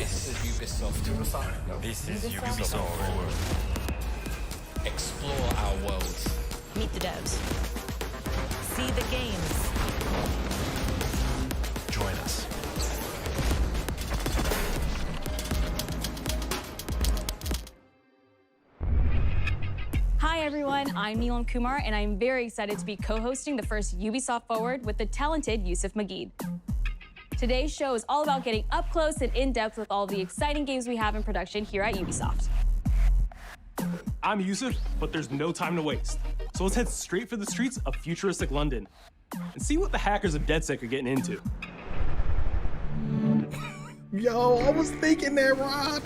This is Ubisoft. This is Ubisoft Forward. Explore our worlds. Meet the devs. See the games. Join us. Hi everyone, I'm Neelam Kumar, and I'm very excited to be co-hosting the first Ubisoft Forward with the talented Yusuf Mageed. Today's show is all about getting up close and in-depth with all the exciting games we have in production here at Ubisoft. I'm Yusuf, but there's no time to waste. So let's head straight for the streets of futuristic London and see what the hackers of DedSec are getting into. Yo, I was thinking that, Rod.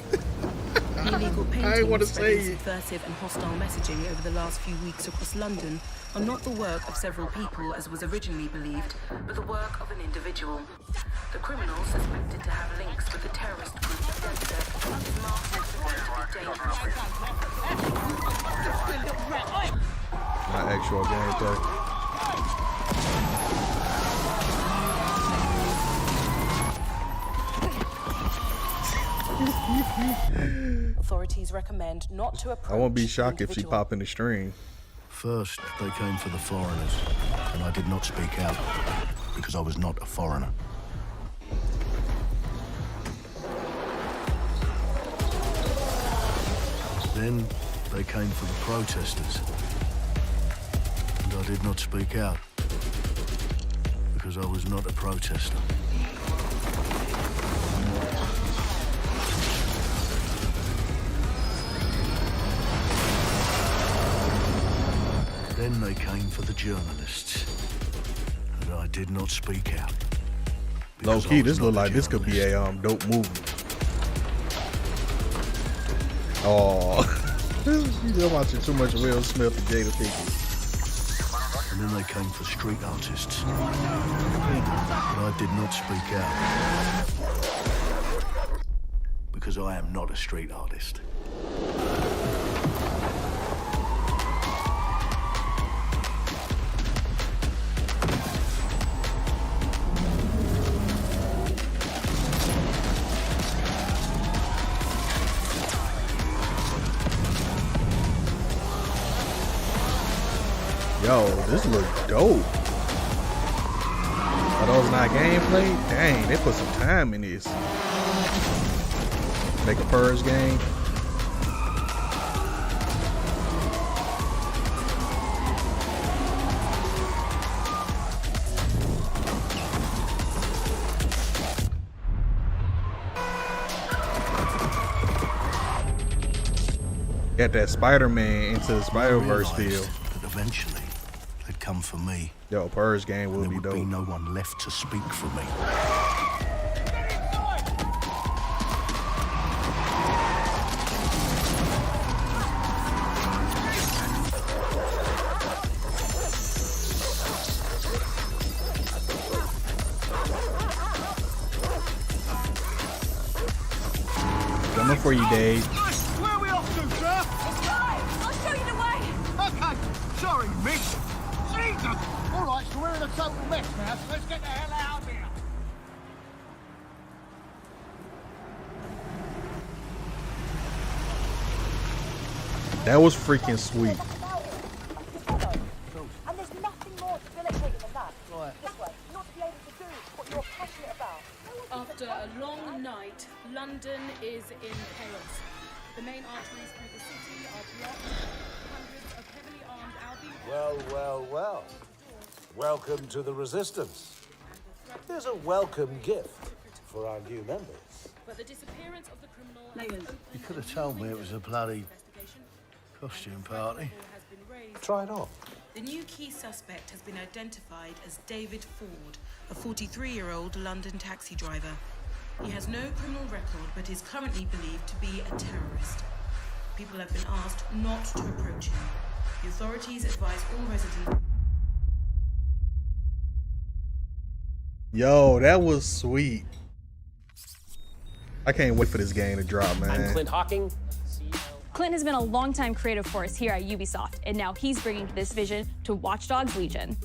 Illegal I paintings want to spreading say subversive and hostile messaging over the last few weeks across London are not the work of several people, as was originally believed, but the work of an individual. The criminal, suspected to have links with the terrorist group DedSec, is marked as going to be dangerous. not actual gameplay. Authorities recommend not to approach. I won't be shocked if she individual. pop in the stream. First, they came for the foreigners, and I did not speak out because I was not a foreigner. Then, they came for the protesters, and I did not speak out because I was not a protester. Then they came for the journalists, and I did not speak out. Low because I key, was this not look like this could be a journalist. dope movie. Oh, you're watching too much Will Smith and Jada Pinkett. And then they came for street artists, but I did not speak out because I am not a street artist. Yo, this look dope. Are those not gameplay? Dang, they put some time in this. Make a purge game. Got that Spider-Man into the Spider-Verse feel. That eventually they'd come for me. Yo, purge game will There be would be dope. no one left to speak for me. Coming for you, Dave. Where are we off to, sir? I'll show you the way! Okay, sorry, miss. Jesus! All right, so we're in a total mess now, so let's get the hell out of here. That was freaking sweet. And there's nothing more debilitating than that. This way, not to be able to do what you're passionate about. After a long night, London is in chaos. The main arteries through the city are blocked. Hundreds of heavily armed Albion. Well. Welcome to the Resistance. Here's a welcome gift for our new members. But the disappearance of the criminal. You could have told me it was a bloody costume party. Try it on. The new key suspect has been identified as David Ford, a 43-year-old London taxi driver. He has no criminal record, but is currently believed to be a terrorist. People have been asked not to approach him. The authorities advise all residents. Yo, that was sweet. I can't wait for this game to drop, man. I'm Clint Hawking. Clint has been a longtime creative force here at Ubisoft, and now he's bringing this vision to Watch Dogs Legion.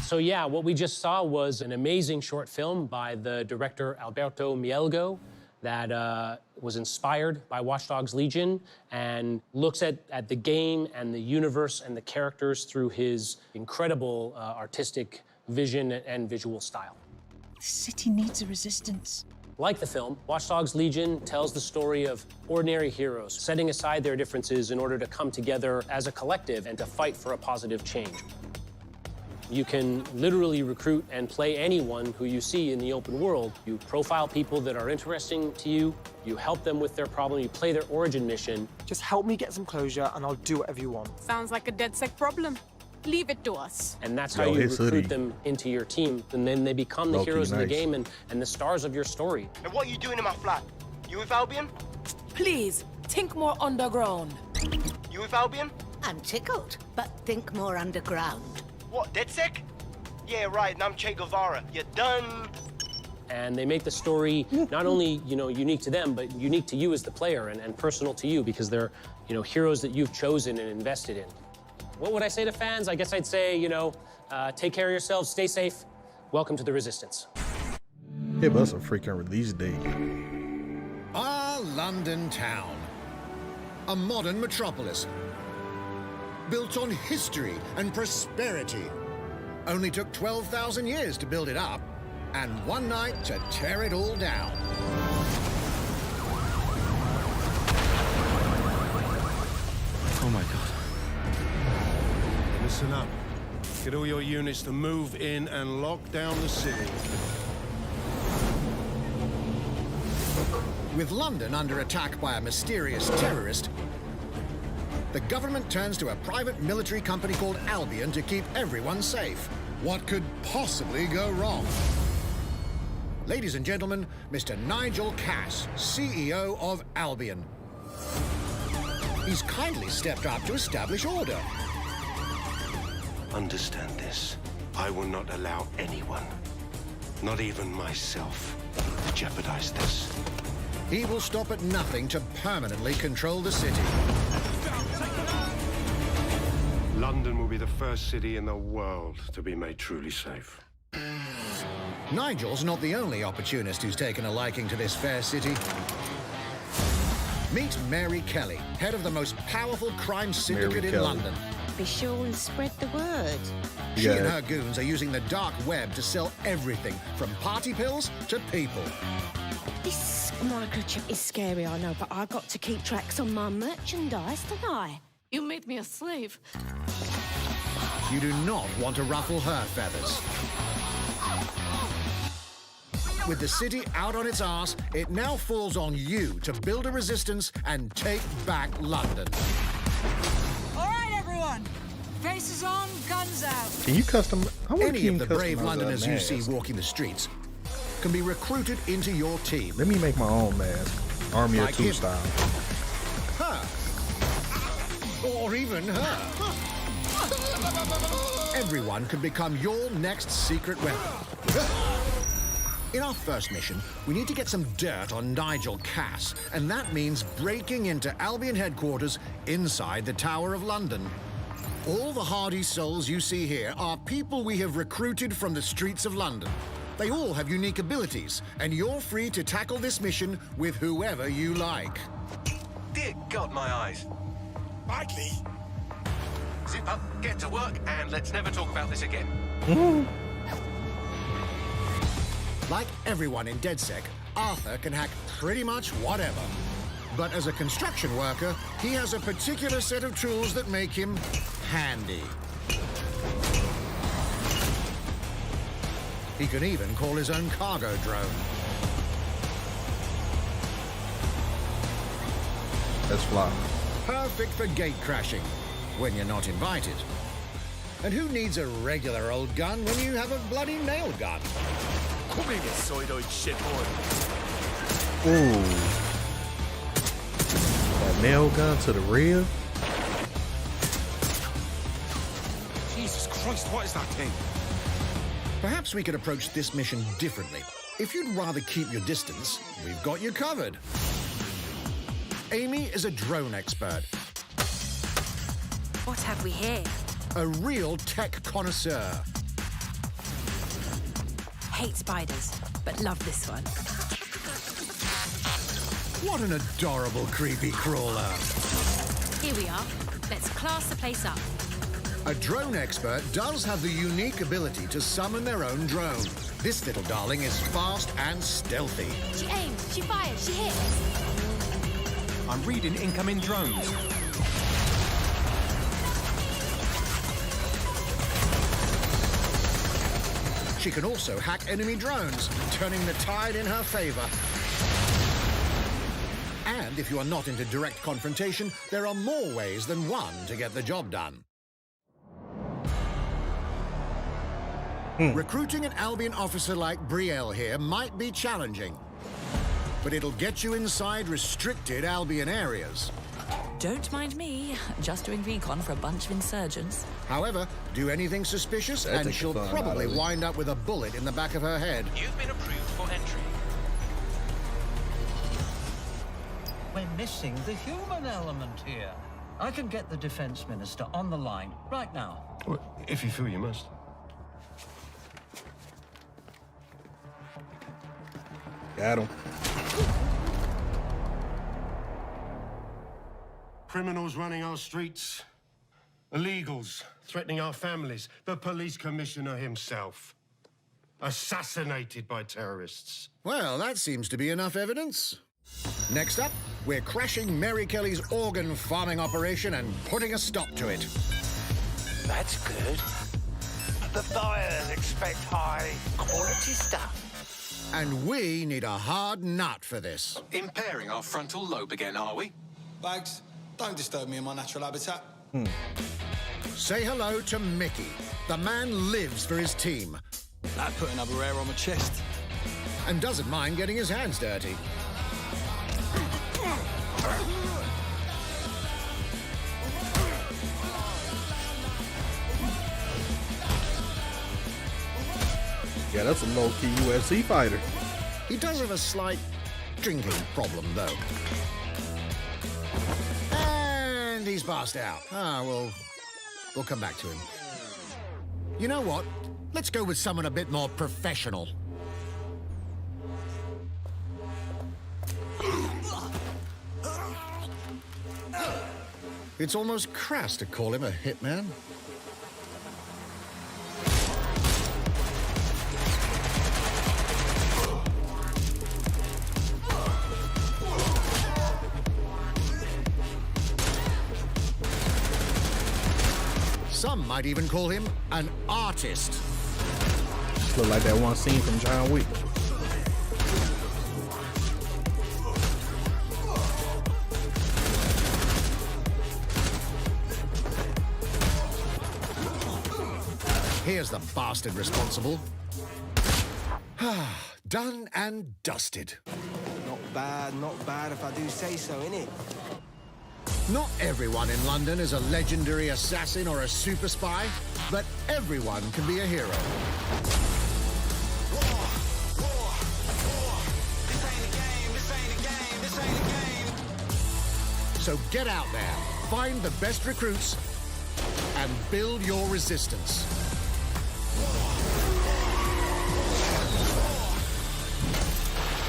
So what we just saw was an amazing short film by the director Alberto Mielgo. that was inspired by Watch Dogs Legion and looks at the game and the universe and the characters through his incredible artistic vision and visual style. The city needs a resistance. Like the film, Watch Dogs Legion tells the story of ordinary heroes setting aside their differences in order to come together as a collective and to fight for a positive change. You can literally recruit and play anyone who you see in the open world. You profile people that are interesting to you, you help them with their problem, you play their origin mission. Just help me get some closure and I'll do whatever you want. Sounds like a DedSec problem. Leave it to us. And that's how you recruit them into your team, and then they become the heroes of the game and the stars of your story. And what are you doing in my flat? You with Albion? Please, think more underground. You with Albion? I'm tickled, but think more underground. What, DedSec? Yeah, right, and I'm Che Guevara. You're done. And they make the story not only, unique to them, but unique to you as the player and personal to you because they're, heroes that you've chosen and invested in. What would I say to fans? I guess I'd say, take care of yourselves, stay safe. Welcome to the Resistance. Give us a freaking release date. Our London town. A modern metropolis. Built on history and prosperity. Only took 12,000 years to build it up, and one night to tear it all down. Oh my God. Listen up. Get all your units to move in and lock down the city. With London under attack by a mysterious terrorist, the government turns to a private military company called Albion to keep everyone safe. What could possibly go wrong? Ladies and gentlemen, Mr. Nigel Cass, CEO of Albion. He's kindly stepped up to establish order. Understand this. I will not allow anyone, not even myself, to jeopardize this. He will stop at nothing to permanently control the city. London will be the first city in the world to be made truly safe. Nigel's not the only opportunist who's taken a liking to this fair city. Meet Mary Kelly, head of the most powerful crime syndicate in London. Be sure and spread the word. She and her goons are using the dark web to sell everything from party pills to people. This microchip is scary, I know, but I got to keep tracks on my merchandise, don't I? You made me a slave. You do not want to ruffle her feathers. With the city out on its arse, it now falls on you to build a resistance and take back London. All right, everyone. Faces on, guns out. Can you custom? Any of the brave Londoners you see walking the streets can be recruited into your team. Let me make my own mask. Army of Two style. Her. Or even her. Everyone can become your next secret weapon. In our first mission, we need to get some dirt on Nigel Cass, and that means breaking into Albion headquarters inside the Tower of London. All the hardy souls you see here are people we have recruited from the streets of London. They all have unique abilities, and you're free to tackle this mission with whoever you like. Dear God, my eyes. Badly. Zip up, get to work, and let's never talk about this again. Like everyone in DedSec, Arthur can hack pretty much whatever. But as a construction worker, he has a particular set of tools that make him handy. He can even call his own cargo drone. That's fly. Perfect for gate crashing, when you're not invited. And who needs a regular old gun when you have a bloody nail gun? Come here, you soidoid shitboy. Ooh. That nail gun to the rib. Jesus Christ, what is that thing? Perhaps we could approach this mission differently. If you'd rather keep your distance, we've got you covered. Amy is a drone expert. What have we here? A real tech connoisseur. Hate spiders, but love this one. What an adorable creepy crawler. Here we are. Let's class the place up. A drone expert does have the unique ability to summon their own drone. This little darling is fast and stealthy. She aims, she fires, she hits. I'm reading incoming drones. She can also hack enemy drones, turning the tide in her favor. And if you are not into direct confrontation, there are more ways than one to get the job done. Recruiting an Albion officer like Brielle here might be challenging, but it'll get you inside restricted Albion areas. Don't mind me, just doing recon for a bunch of insurgents. However, do anything suspicious and she'll probably wind up with a bullet in the back of her head. You've been approved for entry. We're missing the human element here. I can get the Defense Minister on the line right now. Well, if you feel you must. Got him. Criminals running our streets. Illegals threatening our families. The police commissioner himself. Assassinated by terrorists. Well, that seems to be enough evidence. Next up, we're crashing Mary Kelly's organ farming operation and putting a stop to it. That's good. The buyers expect high quality stuff. And we need a hard nut for this. Impairing our frontal lobe again, are we? Bags, don't disturb me in my natural habitat. Say hello to Mickey. The man lives for his team. That put another hair on my chest. And doesn't mind getting his hands dirty. Yeah, that's a low-key UFC fighter. He does have a slight drinking problem, though. And he's passed out. We'll come back to him. You know what? Let's go with someone a bit more professional. It's almost crass to call him a hitman. Some might even call him an artist. Just look like that one scene from John Wick. Here's the bastard responsible. Done and dusted. Not bad if I do say so, innit? Not everyone in London is a legendary assassin or a super spy, but everyone can be a hero. So get out there, find the best recruits, and build your resistance.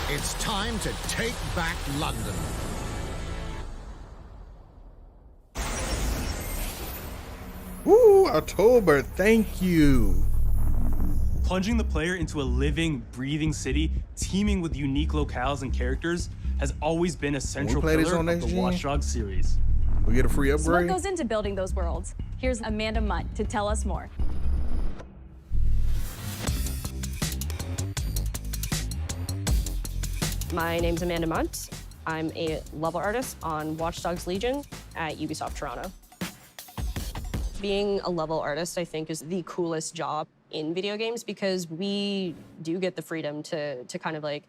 It's time to take back London. Woo, October, thank you. Plunging the player into a living, breathing city teeming with unique locales and characters has always been a central pillar of the Watch Dogs series. We get a free upgrade. So what goes into building those worlds? Here's Amanda Munt to tell us more. My name's Amanda Munt. I'm a level artist on Watch Dogs Legion at Ubisoft Toronto. Being a level artist, I think, is the coolest job in video games because we do get the freedom to kind of like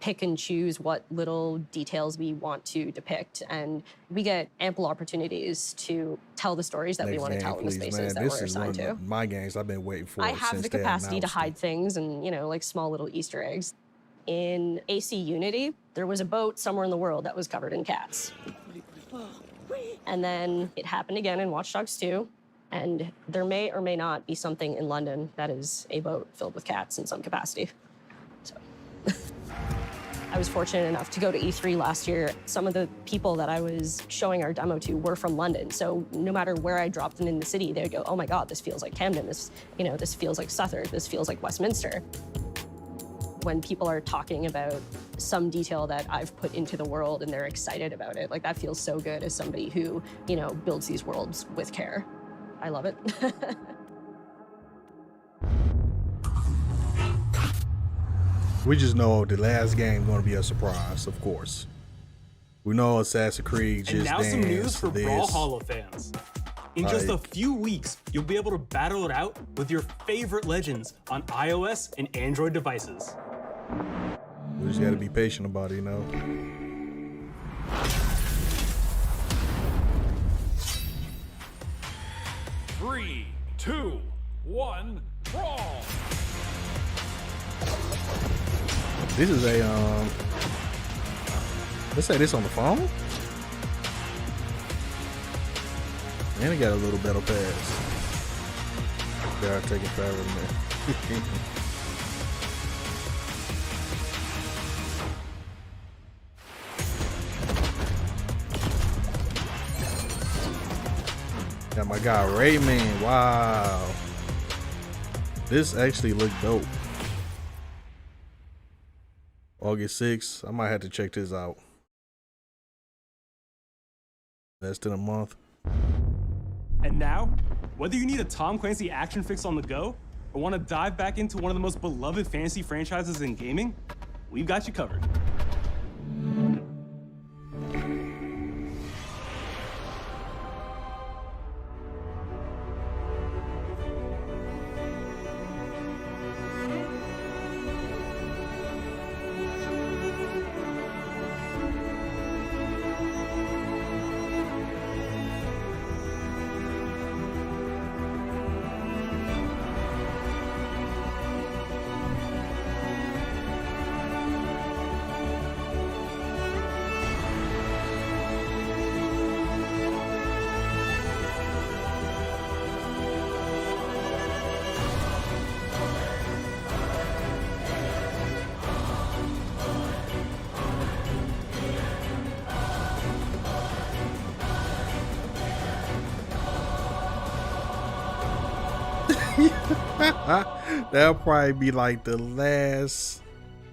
pick and choose what little details we want to depict. And we get ample opportunities to tell the stories that we want to tell in the spaces that we're assigned to. This is one of my games I've been waiting for. I have the capacity to hide things and, you know, like small little Easter eggs. In AC Unity, there was a boat somewhere in the world that was covered in cats. And then it happened again in Watch Dogs 2. And there may or may not be something in London that is a boat filled with cats in some capacity. So I was fortunate enough to go to E3 last year. Some of the people that I was showing our demo to were from London. So no matter where I dropped them in the city, they'd go, oh my God, this feels like Camden. This, this feels like Southwark. This feels like Westminster. When people are talking about some detail that I've put into the world and they're excited about it, like that feels so good as somebody who, builds these worlds with care. I love it. We just know the last game going to be a surprise, of course. We know Assassin's Creed just And now some news for this. Brawlhalla fans. In just a few weeks, you'll be able to battle it out with your favorite legends on iOS and Android devices. We just got to be patient about it, 3, 2, 1, brawl! This is a let's say this on the phone. And it got a little battle pass. Gotta take it forever in there. Got my guy Rayman. Wow. This actually looked dope. August 6th. I might have to check this out. Less than a month. And now, whether you need a Tom Clancy action fix on the go or want to dive back into one of the most beloved fantasy franchises in gaming, we've got you covered. That'll probably be like the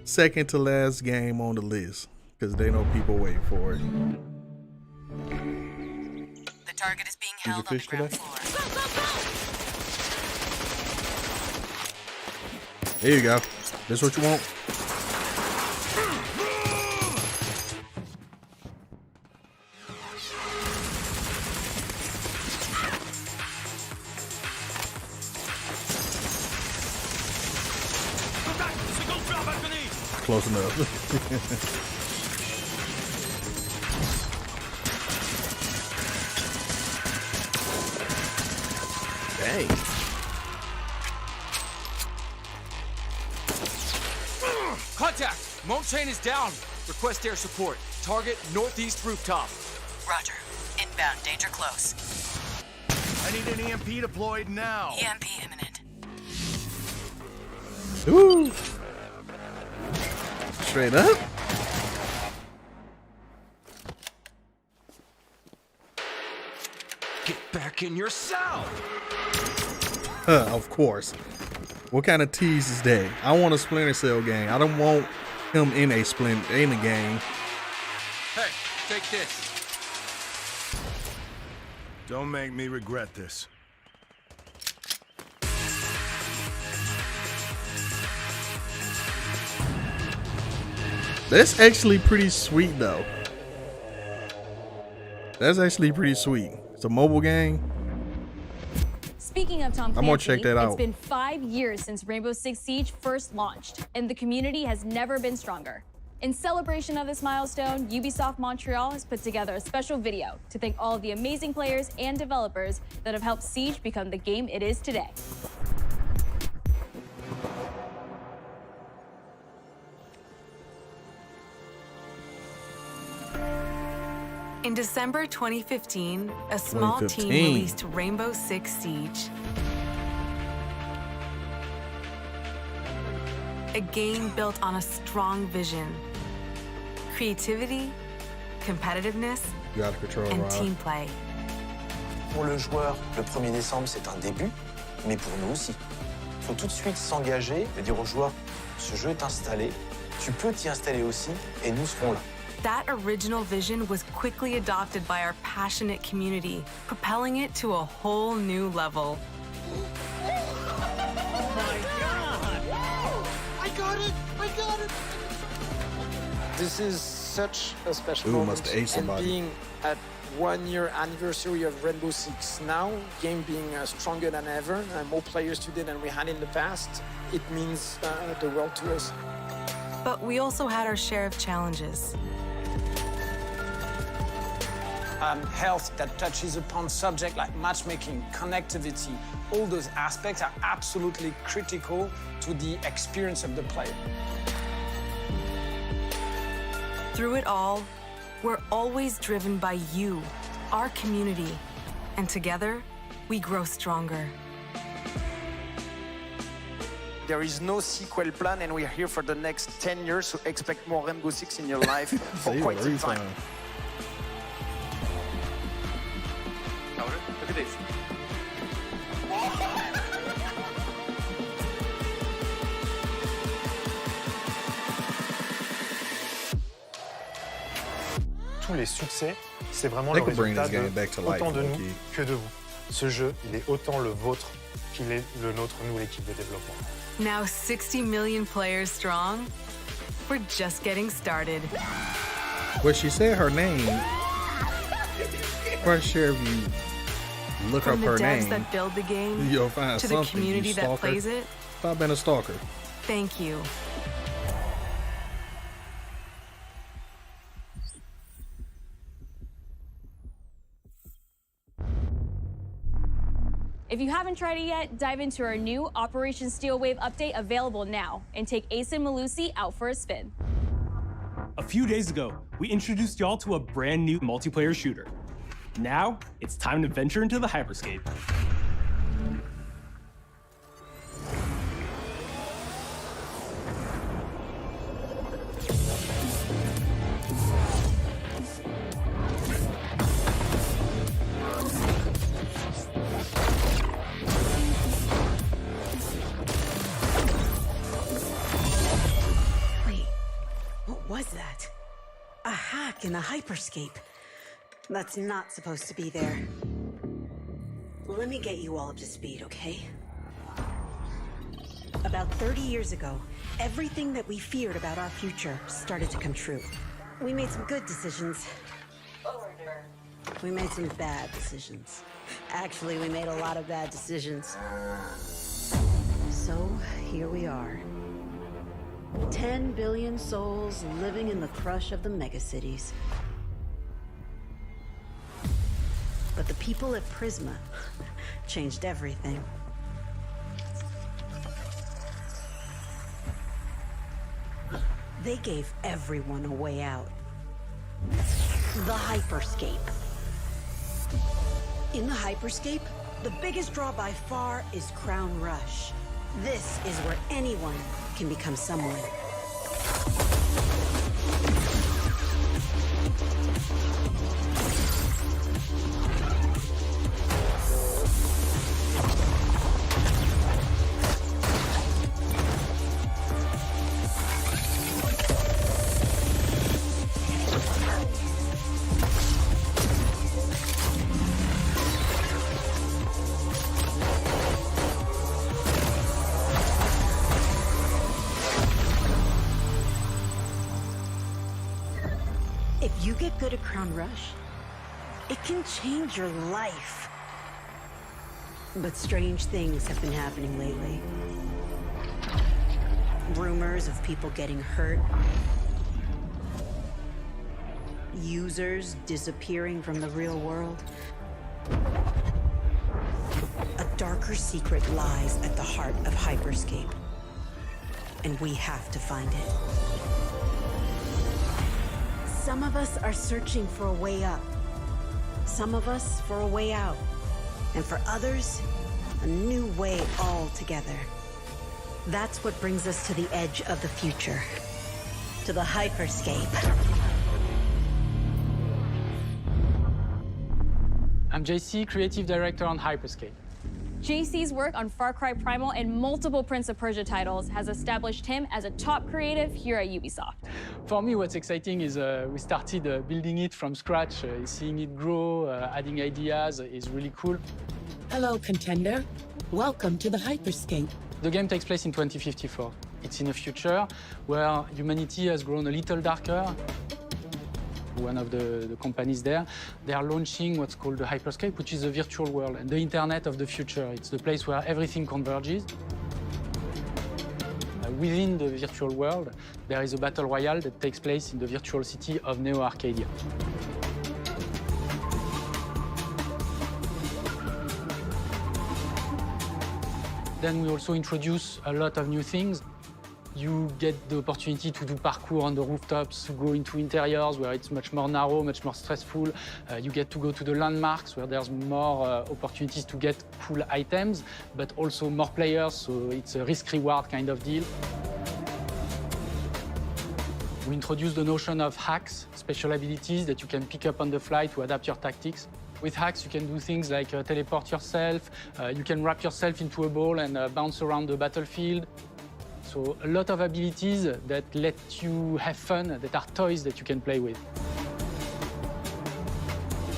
second to last game on the list because they know people wait for it. The target is being held on the ground floor. There you go. This what you want? Close enough. Dang. Contact! Moat chain is down. Request air support. Target northeast rooftop. Roger. Inbound. Danger close. I need an EMP deployed now. EMP imminent. Ooh. Straight up. Get back in your cell. Of course. What kind of tease is that? I want a Splinter Cell game. I don't want him in a game. Hey, take this. Don't make me regret this. That's actually pretty sweet, though. That's actually pretty sweet. It's a mobile game. Speaking of Tom Clancy, I'm gonna check that out. It's been 5 years since Rainbow Six Siege first launched, and the community has never been stronger. In celebration of this milestone, Ubisoft Montreal has put together a special video to thank all of the amazing players and developers that have helped Siege become the game it is today. In December 2015, a small team released Rainbow Six Siege. A game built on a strong vision, creativity, competitiveness, and team play. Pour le joueur, le 1er décembre, c'est un début, mais pour nous aussi. Il faut tout de suite s'engager et dire aux joueurs, ce jeu est installé, tu peux t'y installer aussi, et nous serons là. That original vision was quickly adopted by our passionate community, propelling it to a whole new level. I got it! This is such a special Ooh, moment, must have ate and somebody. being at 1 year anniversary of Rainbow Six now, game being stronger than ever, more players today than we had in the past, it means the world to us. But we also had our share of challenges. Health that touches upon subjects like matchmaking, connectivity, all those aspects are absolutely critical to the experience of the player. Through it all, we're always driven by you, our community, and together, we grow stronger. There is no sequel plan, and we're here for the next 10 years, so expect more Rainbow Six in your life for quite some time. Look at this. Tous les succès, c'est vraiment le résultat de autant de nous que de vous. Ce jeu, il est autant le vôtre qu'il est le nôtre, nous, l'équipe de développement. Now 60 million players strong, we're just getting started. Well, she said her name. Quite sure if you look From up the her devs name, that build the game you'll find to the something. community You that stalker. plays it, I've been a stalker. thank you. If you haven't tried it yet, dive into our new Operation Steel Wave update available now and take Ace and Malusi out for a spin. A few days ago, we introduced y'all to a brand new multiplayer shooter. Now, it's time to venture into the hyperscape. What was that? A hack in the hyperscape. That's not supposed to be there. Let me get you all up to speed, okay? About 30 years ago, everything that we feared about our future started to come true. We made some good decisions. We made some bad decisions. Actually, we made a lot of bad decisions. So, here we are. 10 billion souls living in the crush of the megacities. But the people at Prisma changed everything. They gave everyone a way out. The hyperscape. In the hyperscape, the biggest draw by far is Crown Rush. This is where anyone can become someone. If you get good at Crown Rush, it can change your life. But strange things have been happening lately. Rumors of people getting hurt. Users disappearing from the real world. A darker secret lies at the heart of Hyperscape. And we have to find it. Some of us are searching for a way up. Some of us for a way out. And for others, a new way altogether. That's what brings us to the edge of the future. To the hyperscape. I'm JC, Creative Director on Hyper Cay. JC's work on Far Cry Primal and multiple Prince of Persia titles has established him as a top creative here at Ubisoft. For me, what's exciting is we started building it from scratch. Seeing it grow, adding ideas is really cool. Hello, contender. Welcome to the Hyperscape. The game takes place in 2054. It's in a future where humanity has grown a little darker. One of the companies there, they are launching what's called the Hyperscape, which is a virtual world and the internet of the future. It's the place where everything converges. Within the virtual world, there is a battle royale that takes place in the virtual city of Neo Arcadia. Then we also introduce a lot of new things. You get the opportunity to do parkour on the rooftops, to go into interiors where it's much more narrow, much more stressful. You get to go to the landmarks where there's more opportunities to get cool items, but also more players, so it's a risk-reward kind of deal. We introduced the notion of hacks, special abilities that you can pick up on the fly to adapt your tactics. With hacks, you can do things like teleport yourself, you can wrap yourself into a ball and bounce around the battlefield. So a lot of abilities that let you have fun, that are toys that you can play with.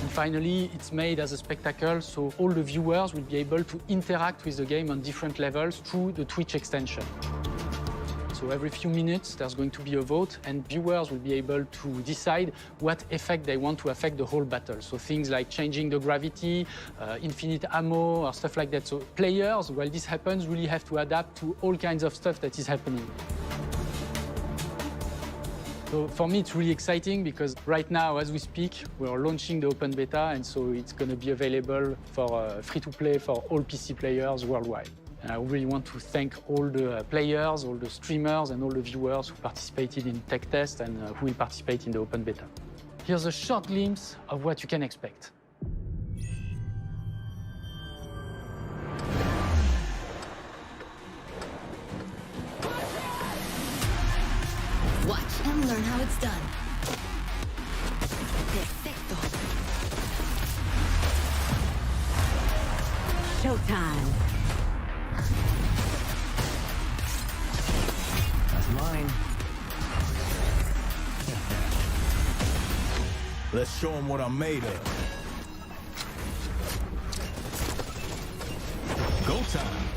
And finally, it's made as a spectacle, so all the viewers will be able to interact with the game on different levels through the Twitch extension. So every few minutes, there's going to be a vote, and viewers will be able to decide what effect they want to affect the whole battle. So things like changing the gravity, infinite ammo, or stuff like that. So players, while this happens, really have to adapt to all kinds of stuff that is happening. So for me, it's really exciting because right now, as we speak, we're launching the open beta, and so it's going to be available for free-to-play for all PC players worldwide. And I really want to thank all the players, all the streamers, and all the viewers who participated in tech test and who will participate in the open beta. Here's a short glimpse of what you can expect. Watch and learn how it's done. Perfecto. Showtime. That's mine. Let's show them what I'm made of. Go time.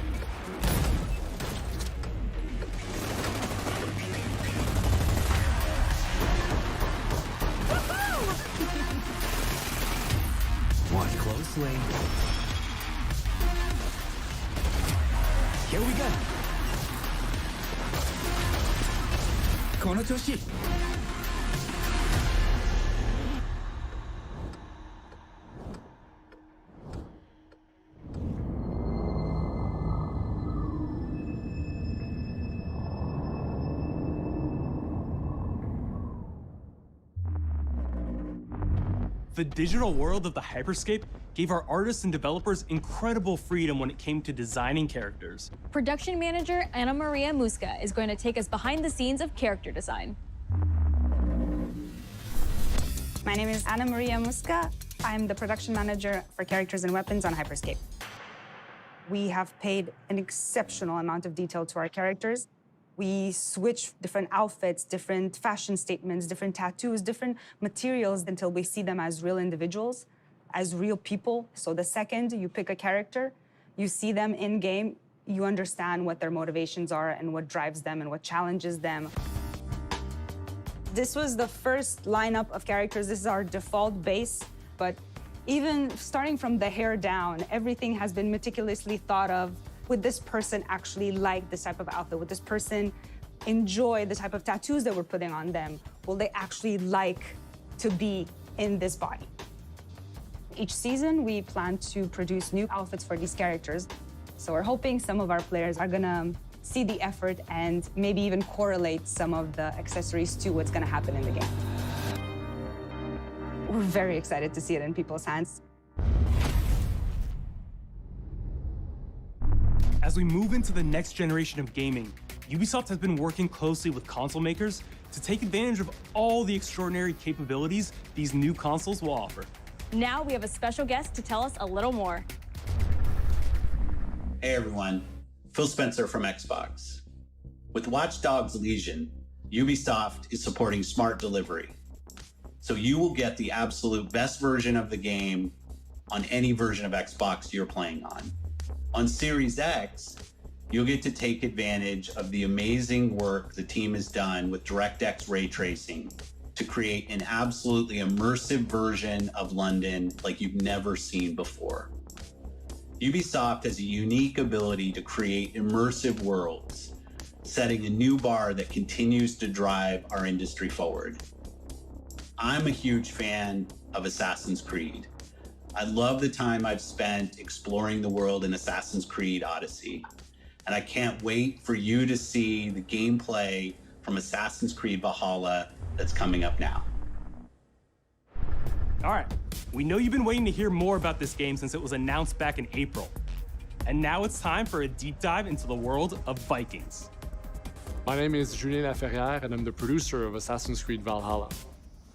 Watch closely. Here we go. この調子。The digital world of the Hyperscape gave our artists and developers incredible freedom when it came to designing characters. Production manager Ana Maria Musca is going to take us behind the scenes of character design. My name is Ana Maria Musca. I'm the production manager for characters and weapons on Hyperscape. We have paid an exceptional amount of detail to our characters. We switch different outfits, different fashion statements, different tattoos, different materials until we see them as real individuals, as real people. So the second you pick a character, you see them in-game, you understand what their motivations are and what drives them and what challenges them. This was the first lineup of characters. This is our default base, but even starting from the hair down, everything has been meticulously thought of. Would this person actually like this type of outfit? Would this person enjoy the type of tattoos that we're putting on them? Will they actually like to be in this body? Each season, we plan to produce new outfits for these characters. So we're hoping some of our players are gonna see the effort and maybe even correlate some of the accessories to what's gonna happen in the game. We're very excited to see it in people's hands. As we move into the next generation of gaming, Ubisoft has been working closely with console makers to take advantage of all the extraordinary capabilities these new consoles will offer. Now we have a special guest to tell us a little more. Hey everyone, Phil Spencer from Xbox. With Watch Dogs Legion, Ubisoft is supporting smart delivery. So you will get the absolute best version of the game on any version of Xbox you're playing on. On Series X, you'll get to take advantage of the amazing work the team has done with DirectX ray tracing to create an absolutely immersive version of London like you've never seen before. Ubisoft has a unique ability to create immersive worlds, setting a new bar that continues to drive our industry forward. I'm a huge fan of Assassin's Creed. I love the time I've spent exploring the world in Assassin's Creed Odyssey, and I can't wait for you to see the gameplay from Assassin's Creed Valhalla that's coming up now. All right, we know you've been waiting to hear more about this game since it was announced back in April. And now it's time for a deep dive into the world of Vikings. My name is Julien Laferrière, and I'm the producer of Assassin's Creed Valhalla.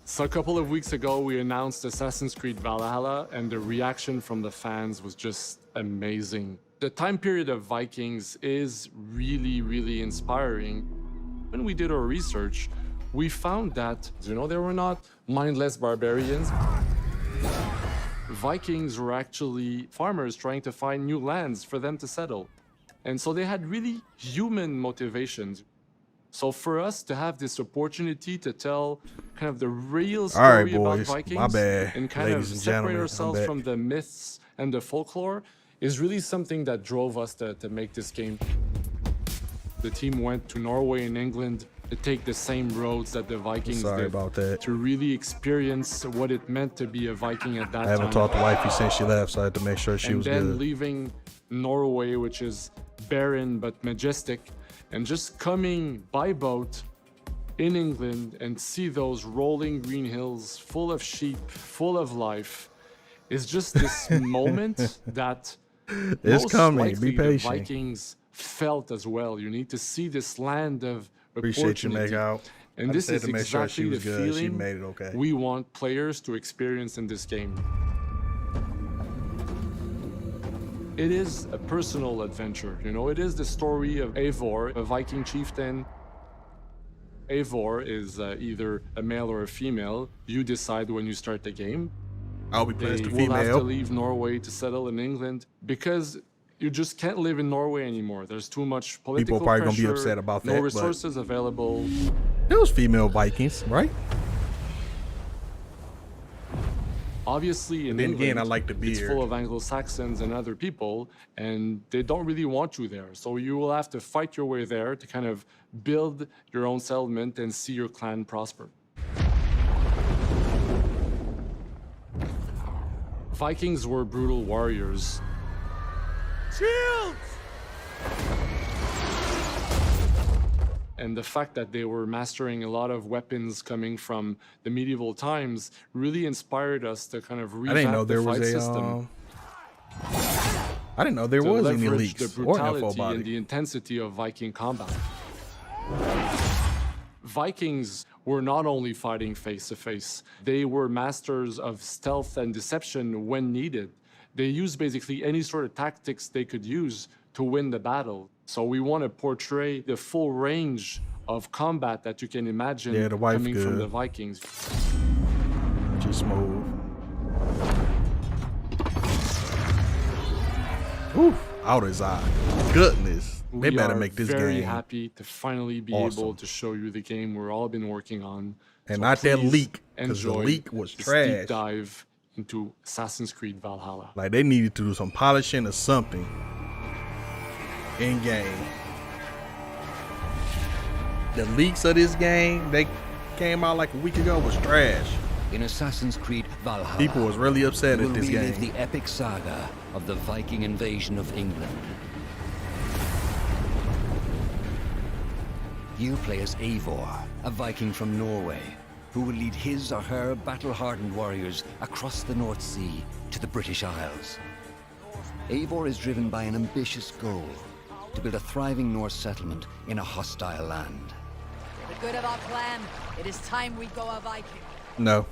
So a couple of weeks ago, we announced Assassin's Creed Valhalla, and the reaction from the fans was just amazing. The time period of Vikings is really, really inspiring. When we did our research, we found that, they were not mindless barbarians. Vikings were actually farmers trying to find new lands for them to settle. And so they had really human motivations. So for us to have this opportunity to tell kind of the real story about Vikings and kind of separate ourselves from the myths and the folklore is really something that drove us to make this game. The team went to Norway and England to take the same roads that the Vikings did, to really experience what it meant to be a Viking at that time. I haven't talked to wifey since she left, so I had to make sure she was good. And then leaving Norway, which is barren but majestic, and just coming by boat in England and see those rolling green hills full of sheep, full of life, is just this moment that it's most coming. likely Be patient. The Vikings felt as well. You need to see this land of Appreciate you, make out. And this is exactly the feeling she made it okay. we want players to experience in this game. It is a personal adventure, it is the story of Eivor, a Viking chieftain. Eivor is either a male or a female. You decide when you start the game. I'll be placed a female. Will have to leave Norway to settle in England because you just can't live in Norway anymore. There's too much political People are probably pressure, gonna be upset about that. No resources available. There was female Vikings, right? Obviously, in England, I like the beard. It's full of Anglo-Saxons and other people, and they don't really want you there. So you will have to fight your way there to kind of build your own settlement and see your clan prosper. Vikings were brutal warriors. Shields! And the fact that they were mastering a lot of weapons coming from the medieval times really inspired us to kind of revamp the fight system. I didn't know there was any leaks the brutality and the intensity of Viking combat. Vikings were not only fighting face to face, they were masters of stealth and deception when needed. They used basically any sort of tactics they could use to win the battle. So we want to portray the full range of combat that you can imagine coming from the Vikings. Just smooth. Whew, out his eye. Goodness. They better make this game. We are very happy to finally be able to show you the game we've all been working on. And not that leak, because the leak was trash. Deep dive into Assassin's Creed Valhalla. Like they needed to do some polishing or something in game. The leaks of this game, they came out like a week ago, was trash. In Assassin's Creed Valhalla, people was really upset at this game. The epic saga of the Viking invasion of England. You play as Eivor, a Viking from Norway, who will lead his or her battle-hardened warriors across the North Sea to the British Isles. Eivor is driven by an ambitious goal, to build a thriving Norse settlement in a hostile land. For the good of our clan, it is time we go a Viking. No.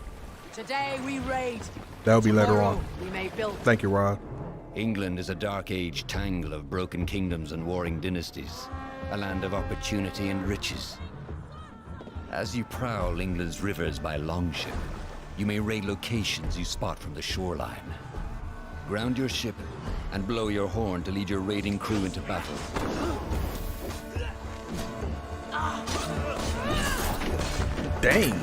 Today we raid. That'll be later Tomorrow on. we may build. Thank you, Rod. England is a dark age tangle of broken kingdoms and warring dynasties, a land of opportunity and riches. As you prowl England's rivers by longship, you may raid locations you spot from the shoreline. Ground your ship and blow your horn to lead your raiding crew into battle. Dang.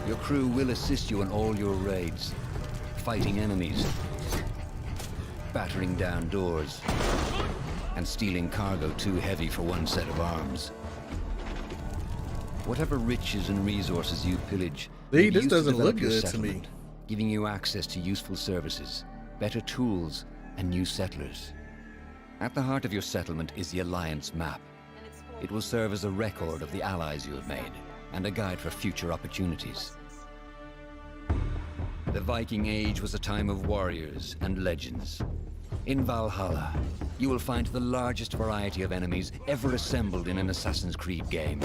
Your crew will assist you on all your raids, fighting enemies, battering down doors, and stealing cargo too heavy for one set of arms. Whatever riches and resources you pillage, See, may be this used to doesn't develop look your good to settlement, me. giving you access to useful services, better tools, and new settlers. At the heart of your settlement is the Alliance map. It will serve as a record of the allies you have made, and a guide for future opportunities. The Viking Age was a time of warriors and legends. In Valhalla, you will find the largest variety of enemies ever assembled in an Assassin's Creed game.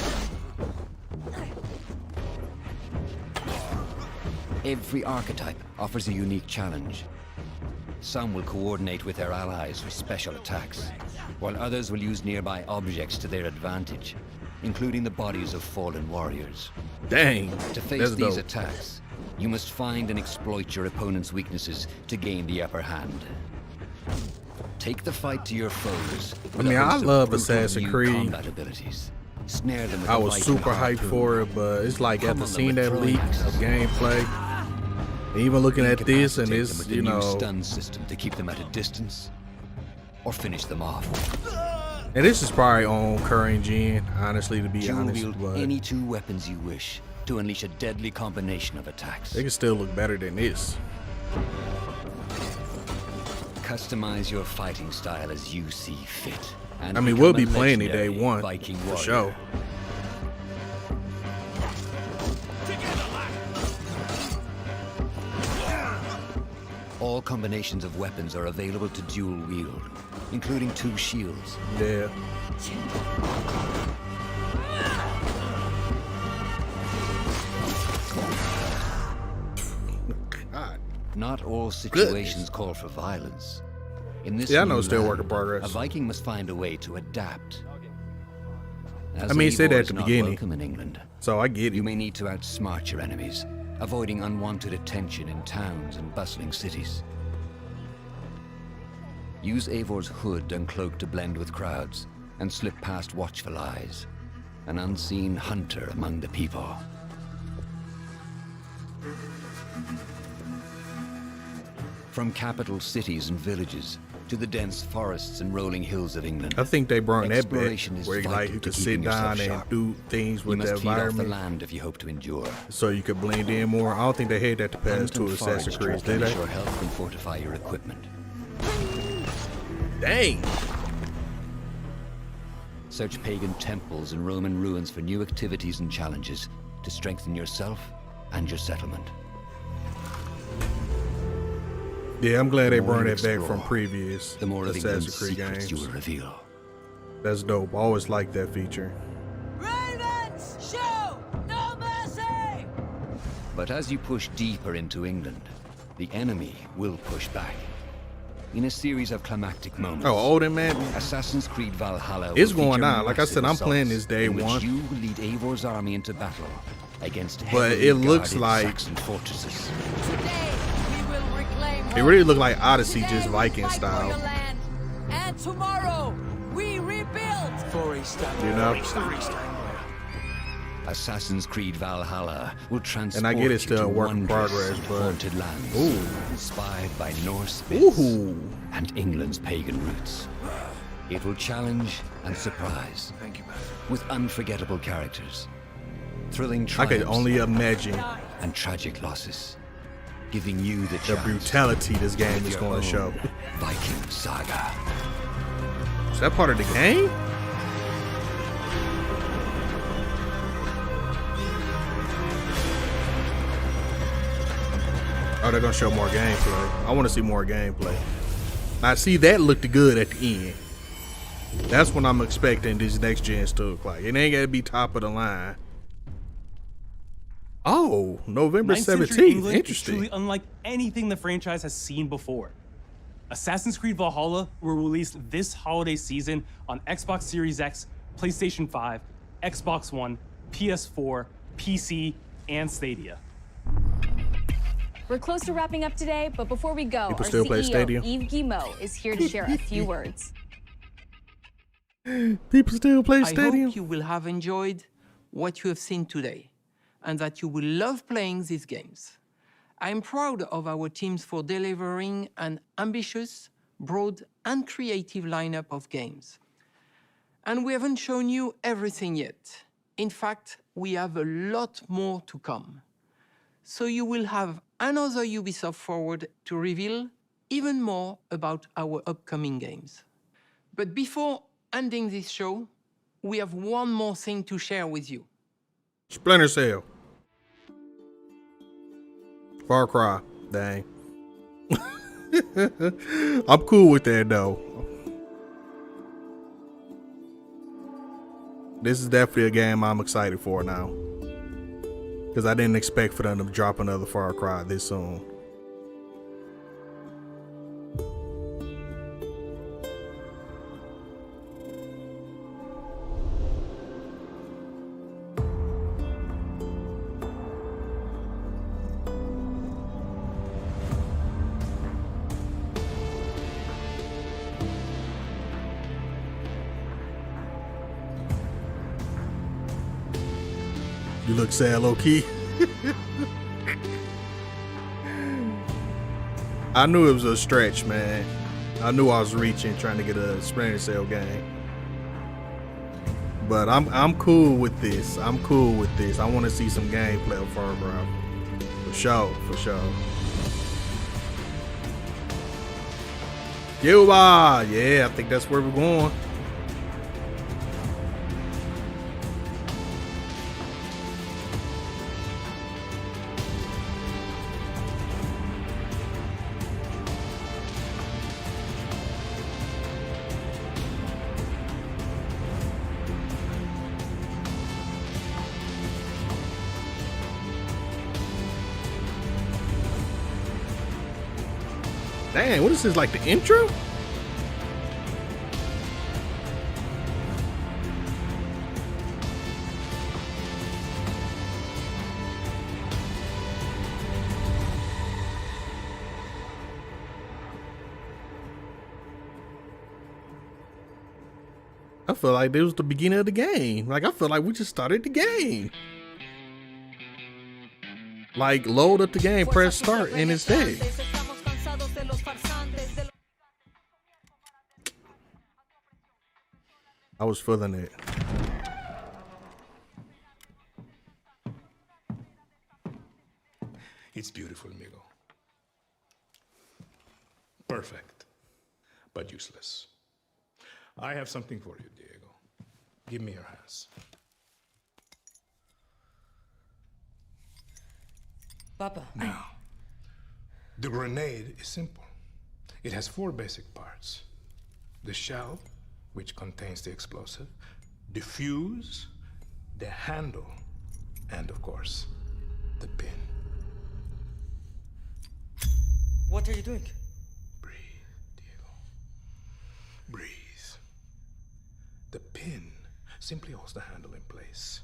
Every archetype offers a unique challenge. Some will coordinate with their allies for special attacks, while others will use nearby objects to their advantage, including the bodies of fallen warriors. Dang, To face that's these dope. attacks, you must find and exploit your opponent's weaknesses to gain the upper hand. Take the fight to your foes. I mean, I love Assassin's new Creed. combat abilities. Snare them with I a was Viking super hyped harpoon. for it, but it's like Pummel after them seeing with that throwing leak axes. of gameplay, and even looking at this and Incapacitate this, them with you the new know, stun system to keep them at a distance, or finish them off. and this is probably on current gen, honestly, to be Dual honest, wield but any two weapons you wish to unleash a deadly combination of attacks. they can still look better than this. Customize your fighting style as you see fit. And I mean, we'll become be a playing it day legendary one, Viking for warrior. sure. All combinations of weapons are available to dual wield, including two shields. Yeah. God. Not all situations call for violence. In this Yeah, I know new it's still land, work in progress. A Viking must find a way to adapt. As I mean, he said Eivor that at is the not beginning, welcome in England, so I get it. you may need to outsmart your enemies, avoiding unwanted attention in towns and bustling cities. Use Eivor's hood and cloak to blend with crowds, and slip past watchful eyes, an unseen hunter among the people. From capital cities and villages to the dense forests and rolling hills of England, I think they brought that back, exploration is where you, like, vital you to could keeping sit down yourself and sharp. do things You with must the feed off the environment, land if you hope to endure. so you could blend in more. I don't think they had that to pass Hunt to and Assassin's forage to Creed, did replenish they? your health and fortify your equipment. Dang. Search pagan temples and Roman ruins for new activities and challenges to strengthen yourself and your settlement. Yeah, I'm glad they The more brought you that back from explore, previous the more of Assassin's England's Creed secrets you games. will reveal. That's dope. I always liked that feature. Ravens, show no mercy. But as you push deeper into England, the enemy will push back. In a series of climactic moments. Oh, Odin, man. Assassin's Creed Valhalla It's will going feature on. Like I said, I'm massive playing assaults this day in which one. you will lead Eivor's army into battle against But heavily it looks guarded like- Saxon fortresses. Today we will reclaim It really looked like Odyssey, just Viking fight for your style. land. And tomorrow we rebuild. For Easter. You know? Assassin's Creed Valhalla will transport And I get it's you to still a work in wondrous progress, and but- haunted lands, Ooh. inspired by Norse myths Ooh. and England's pagan roots. It will challenge and surprise. Thank you, man. With unforgettable characters, thrilling I triumphs, could only imagine and tragic losses, giving you the the chance brutality this game to is your going own to show. Viking saga. Is that part of the game? Oh, they're gonna show more gameplay. I want to see more gameplay. I see that looked good at the end. That's what I'm expecting this next gen to look like. It ain't gotta be top of the line. Oh, November 17th. Interesting. Is truly unlike anything the franchise has seen before. Assassin's Creed Valhalla will release this holiday season on Xbox Series X, PlayStation 5, Xbox One, PS4, PC, and Stadia. We're close to wrapping up today, but before we go, People our still play CEO, Stadia? Yves Guillemot, is here to share a few words. People still play I Stadia? hope you will have enjoyed what you have seen today and that you will love playing these games. I'm proud of our teams for delivering an ambitious, broad, and creative lineup of games. And we haven't shown you everything yet. In fact, we have a lot more to come. So you will have another Ubisoft Forward to reveal even more about our upcoming games. But before ending this show, we have one more thing to share with you. Splinter Cell. Far Cry. Dang. I'm cool with that though. This is definitely a game I'm excited for now. Because I didn't expect for them to drop another Far Cry this soon. You look sad, low-key. I knew it was a stretch, man. I knew I was reaching, trying to get a Splinter Cell game. But I'm cool with this. I'm cool with this. I want to see some gameplay of Far Cry. For sure, for sure. Cuba! Yeah, I think that's where we're going. Dang, what is this, like the intro? I feel like this was the beginning of the game. Like, I feel like we just started the game. Like, load up the game, press start, and it's there. I was feeling it. It's beautiful, amigo. Perfect, but useless. I have something for you, Diego. Give me your hands. Papa. Now, the grenade is simple. It has 4 basic parts. The shell, which contains the explosive, the fuse, the handle, and of course, the pin. What are you doing? Breathe, Diego. Breathe. The pin simply holds the handle in place.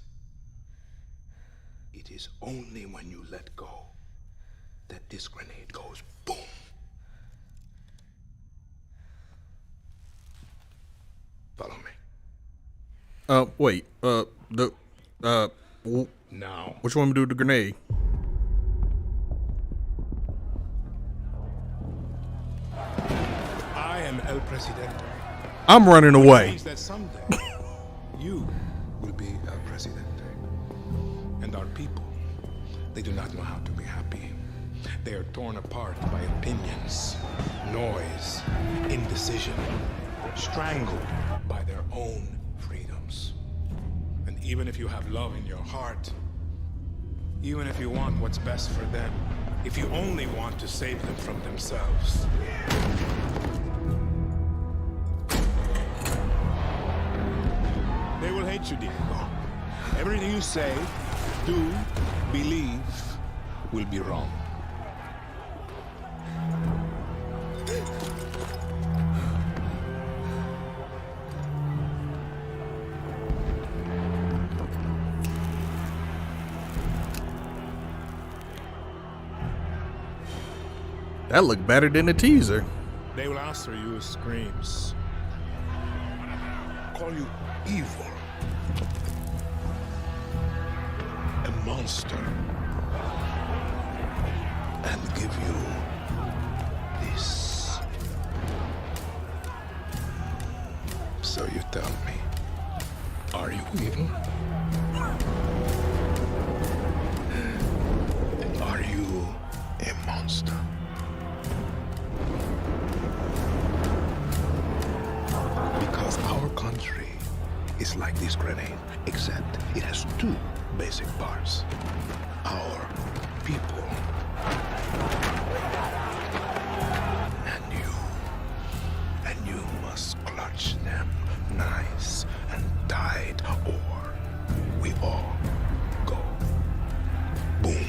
It is only when you let go that this grenade goes boom. Follow me. Wait. Now. Which one to do with the grenade? I am El Presidente. I'm running away. Which means that someday you will be El Presidente. And our people, they do not know how to be happy. They are torn apart by opinions, noise, indecision, strangled by their own freedoms. And even if you have love in your heart, even if you want what's best for them, if you only want to save them from themselves, get you, Diego. Everything you say, do, believe, will be wrong. That looked better than the teaser. They will answer you with screams. Call you evil. A monster. And give you this. So you tell me, are you evil? Are you a monster? Because our country is like this grenade, except it has two basic parts. Our people and you must clutch them nice and tight, or we all go boom.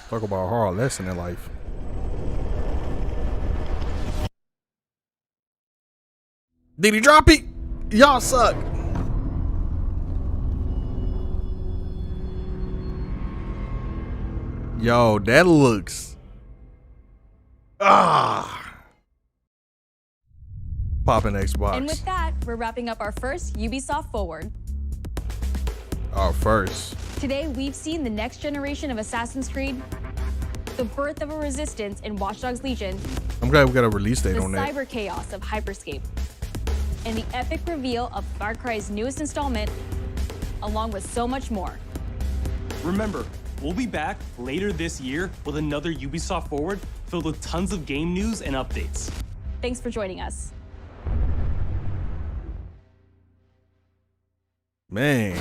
Talk about a hard lesson in life. Did he drop it? Y'all suck. Yo, that looks... Popping Xbox. And with that, we're wrapping up our first Ubisoft Forward. Our first. Today, we've seen the next generation of Assassin's Creed, the birth of a resistance in Watch Dogs Legion. I'm glad we got a release date the on that. cyber chaos of Hyperscape, and the epic reveal of Far Cry's newest installment, along with so much more. Remember, we'll be back later this year with another Ubisoft Forward filled with tons of game news and updates. Thanks for joining us. Man.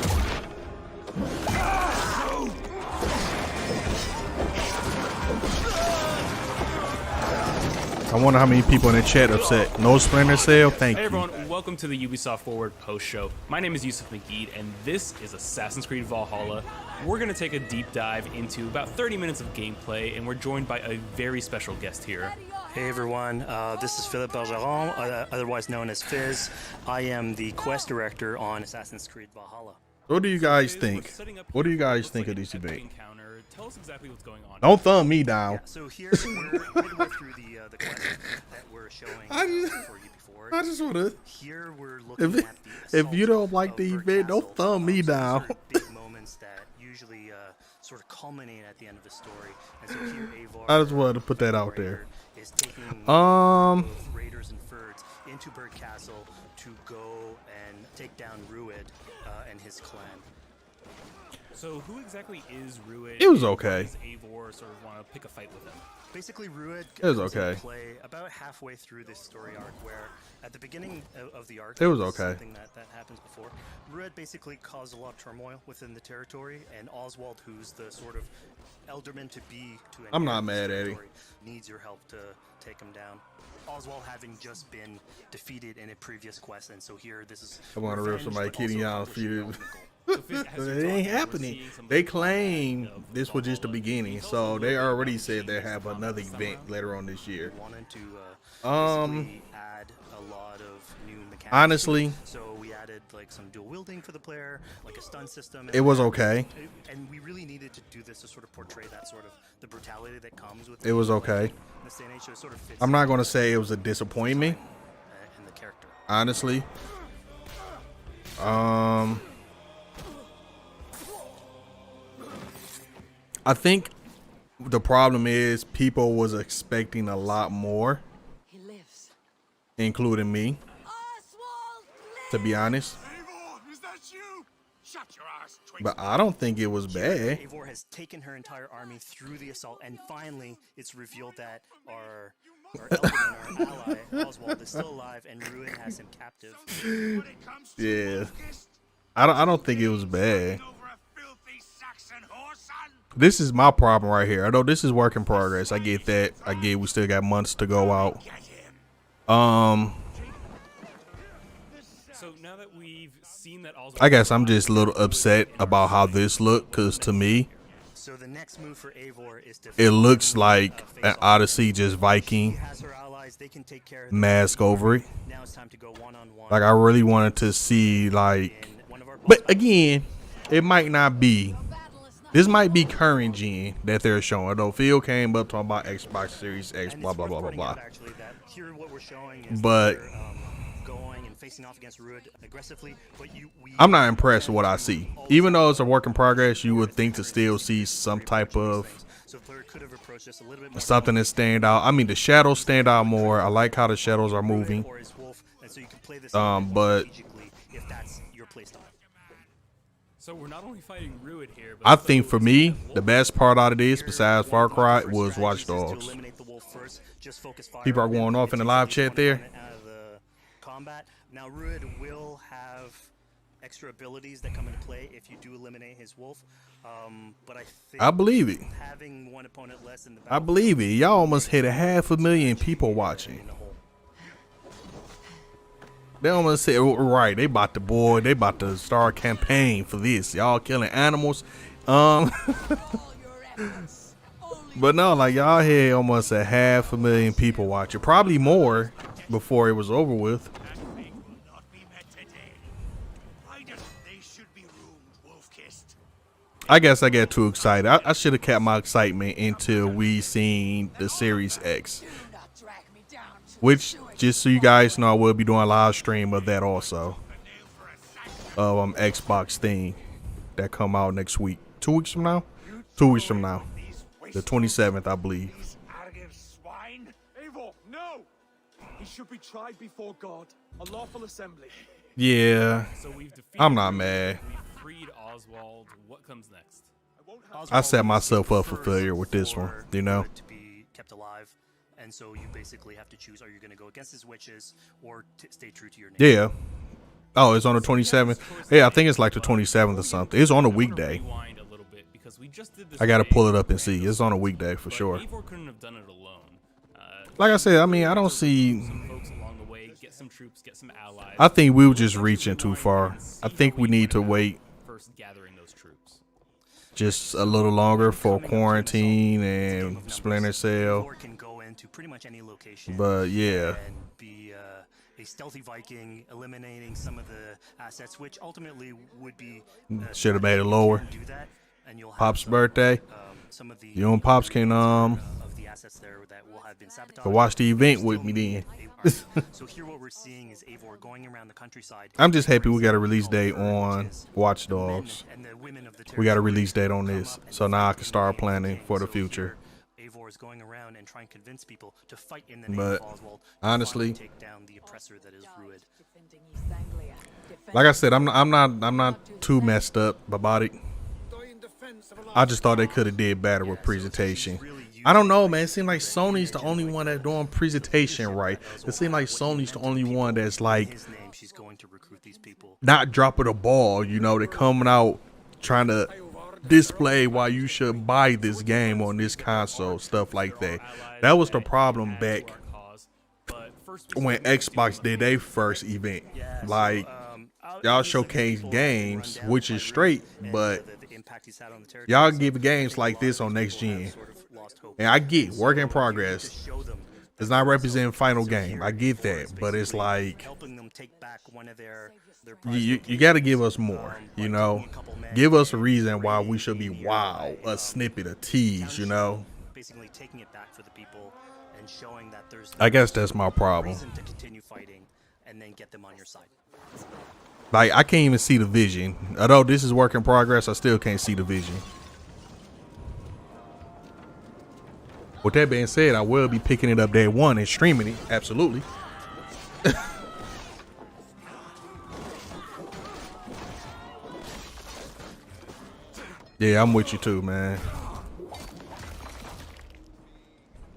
I wonder how many people in the chat upset. No Splinter sale? Thank you. Hey everyone, welcome to the Ubisoft Forward post show. My name is Yusuf McGeed, and this is Assassin's Creed Valhalla. We're going to take a deep dive into about 30 minutes of gameplay, and we're joined by a very special guest here. Hey everyone, this is Philippe Bergeron, otherwise known as Fizz. I am the quest director on Assassin's Creed Valhalla. What do you guys think? What do you guys think of this debate? Tell us exactly what's going on. Don't thumb me down. Yeah, so here we're midway through the quest that we're showing for you before. I just want to. Here we're looking at the if you don't like the event, don't thumb me down. Big moments that usually sort of culminate at the end of the story. And so here, Eivor, I just wanted to put that out there. Is taking raiders and Furds into Bird Castle to go and take down Rued and his clan. So who exactly is Rued? It was okay. Does Eivor sort of want to pick a fight with him? Basically, Rued comes into play about halfway through this story arc, where at the beginning of the arc, it was okay. Something that happens before. Rued basically caused a lot of turmoil within the territory, and Oswald, who's the sort of elderman to be to I'm not mad at him. Needs your help to take him down. Oswald having just been defeated in a previous quest, and so here this is. I want to rip somebody kidding y'all feud. It ain't happening. They claim this was just the beginning, so they already said they have another event later on this year. Add a lot of new mechanics. Honestly, so we added like some dual wielding for the player, like a stun system. It was okay. And we really needed to do this to sort of portray that sort of the brutality that comes with it. Was okay. This day and age, so it sort of fits. I'm not going to say it was a disappointment. In the character. Honestly. I think the problem is people was expecting a lot more, including me, to be honest. But I don't think it was bad. Eivor has taken her entire army through the assault, and finally it's revealed that our Our Eldon, our ally, Oswald, is still alive, and Ruin has him captive. Yeah. I don't think it was bad. This is my problem right here. I know this is work in progress. I get that. I get we still got months to go out. So now that we've seen that Oswald, I guess I'm just a little upset about how this looked, because to me, so the next move for Eivor is to it looks like an Odyssey, just Viking mask over it. Now it's time to go one-on-one. Like, I really wanted to see, like, but again, it might not be. This might be current gen that they're showing. Though Phil came up talking about Xbox Series X, blah blah blah blah blah. But I'm not impressed with what I see. Even though it's a work in progress, you would think to still see some type of something that stand out. I mean, the shadows stand out more. I like how the shadows are moving. But so we're not only fighting Ruid here, but I think for me, the best part out of this, besides Far Cry, was Watch Dogs. People are going off in the live chat there. Now Ruid will have extra abilities that come into play if you do eliminate his wolf. But I believe it. Having one opponent less in the I believe it. Y'all almost hit 500,000 people watching. They almost said, right, they about to start a campaign for this. Y'all killing animals. But no, like, y'all had almost 500,000 people watching. Probably more before it was over with. I guess I got too excited. I should have kept my excitement until we seen the Series X. Which, just so you guys know, I will be doing a live stream of that also. Of Xbox thing that come out next week. 2 weeks from now? 2 weeks from now. The 27th, I believe. Eivor, no! He should be tried before God, a lawful assembly. Yeah. I'm not mad. We freed Oswald. What comes next? I set myself up for failure with this one, you know. To be kept alive. And so you basically have to choose, are you going to go against his wishes or stay true to your name? Yeah. Oh, it's on the 27th? Yeah, I think it's like the 27th or something. It's on a weekday. I got to pull it up and see. It's on a weekday for sure. Like I said, I mean, I don't see... I think we were just reaching too far. I think we need to wait just a little longer for quarantine and Splinter Cell. But yeah, be a stealthy Viking, eliminating some of the assets, which ultimately would be should have made it lower. Pop's birthday. You and Pops can watch the event with me then. So here what we're seeing is Eivor going around the countryside. I'm just happy we got a release date on Watch Dogs. We got a release date on this, so now I can start planning for the future. Eivor is going around and trying to convince people to fight in the name But of Oswald, honestly, take down the oppressor that is Ruid. like I said, I'm not too messed up about it. I just thought they could have did better with presentation. I don't know, man. It seems like Sony's the only one that's doing presentation right. It seems like Sony's the only one that's like not dropping the ball. You know, they're coming out trying to display why you should buy this game on this console, stuff like that. That was the problem back when Xbox did their first event. Like, y'all showcase games, which is straight, but y'all give games like this on next gen. And I get work in progress. It's not representing final game. I get that, but it's like you got to give us more. You know, give us a reason why we should be wow, a snippet, a tease. You know. Basically taking it back for the people and showing that there's I guess that's my problem. reason to continue fighting and then get them on your side. Like, I can't even see the vision. Although this is work in progress, I still can't see the vision. With that being said, I will be picking it up day one and streaming it. Absolutely. Yeah, I'm with you too, man.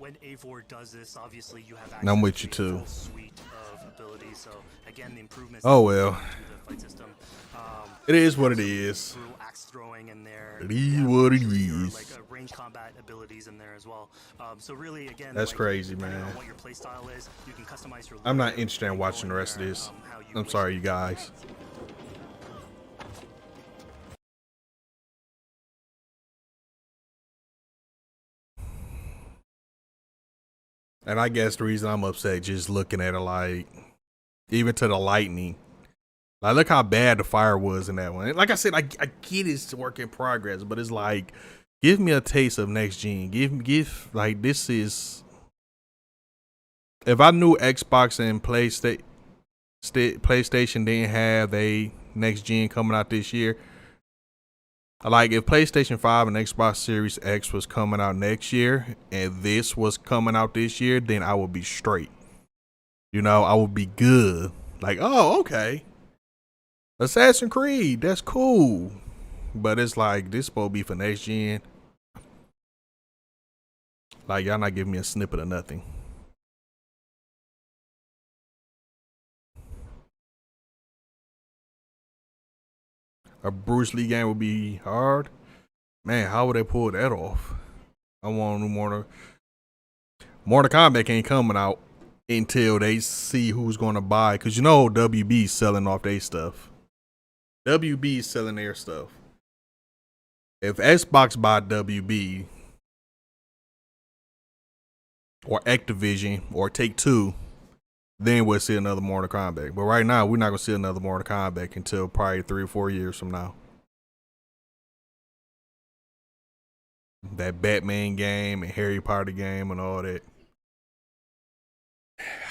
when Eivor does this, obviously you have And I'm with access you to a too. full suite of abilities. So again, the improvements Oh well. to the fight system. It is what it is. Brutal axe throwing in there. It is what it is. Like range combat abilities in there as well. So really, again, That's like, crazy, depending man. on what your play style is, you can customize your. I'm not interested in watching the rest of this. I'm sorry, you guys. And I guess the reason I'm upset just looking at it, like, even to the lightning. Like, look how bad the fire was in that one. Like I said, I get it's work in progress, but it's like, give me a taste of next gen. Give like, this is. If I knew Xbox and PlayStation didn't have a next gen coming out this year, like if PlayStation 5 and Xbox Series X was coming out next year and this was coming out this year, then I would be straight. You know, I would be good. Like, oh, okay. Assassin's Creed, that's cool. But it's like, this supposed to be for next gen. Like, y'all not giving me a snippet of nothing. A Bruce Lee game would be hard. Man, how would they pull that off? I want Mortal Kombat ain't coming out until they see who's going to buy. Because you know WB's selling off their stuff. WB's selling their stuff. If Xbox buy WB or Activision or Take-Two, then we'll see another Mortal Kombat. But right now, we're not going to see another Mortal Kombat until probably 3 or 4 years from now. That Batman game and Harry Potter game and all that.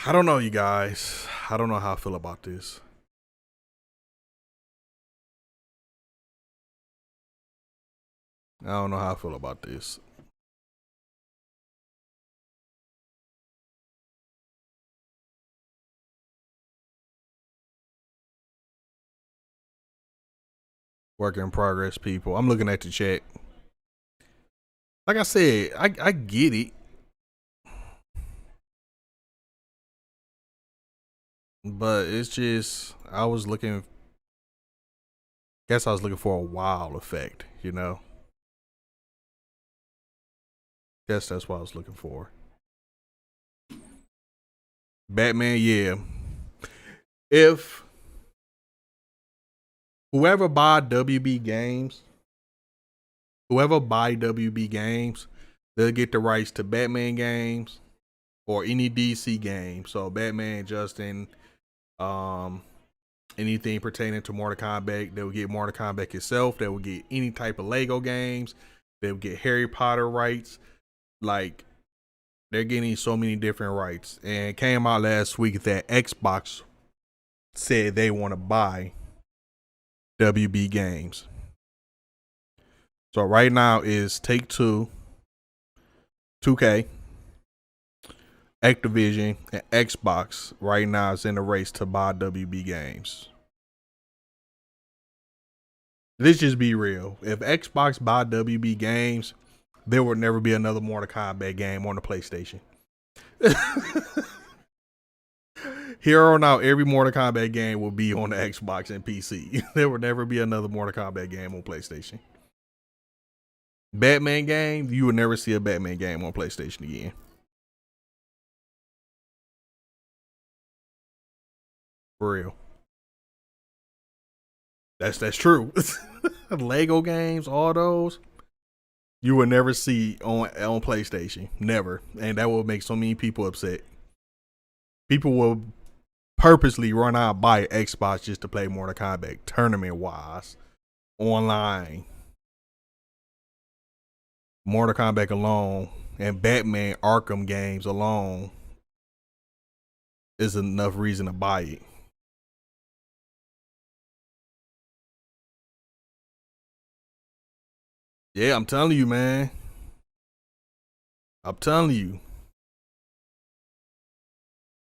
I don't know, you guys. I don't know how I feel about this. I don't know how I feel about this. Work in progress, people. I'm looking at the chat. Like I said, I get it. But it's just, I was looking for a wow effect, you know? Guess that's what I was looking for. Batman, yeah. If whoever buy WB games, they'll get the rights to Batman games or any DC game. So Batman, Justin, anything pertaining to Mortal Kombat, they will get Mortal Kombat itself. They will get any type of Lego games. They will get Harry Potter rights. Like, they're getting so many different rights. And it came out last week that Xbox said they want to buy WB games. So right now is Take-Two, 2K, Activision, and Xbox right now is in the race to buy WB games. Let's just be real. If Xbox buy WB games, there will never be another Mortal Kombat game on the PlayStation. Here on out, every Mortal Kombat game will be on the Xbox and PC. There will never be another Mortal Kombat game on PlayStation. Batman game, you will never see a Batman game on PlayStation again. For real. That's true. Lego games, all those, you will never see on PlayStation. Never. And that will make so many people upset. People will purposely run out and buy Xbox just to play Mortal Kombat tournament wise online. Mortal Kombat alone and Batman Arkham games alone is enough reason to buy it. Yeah, I'm telling you, man. I'm telling you.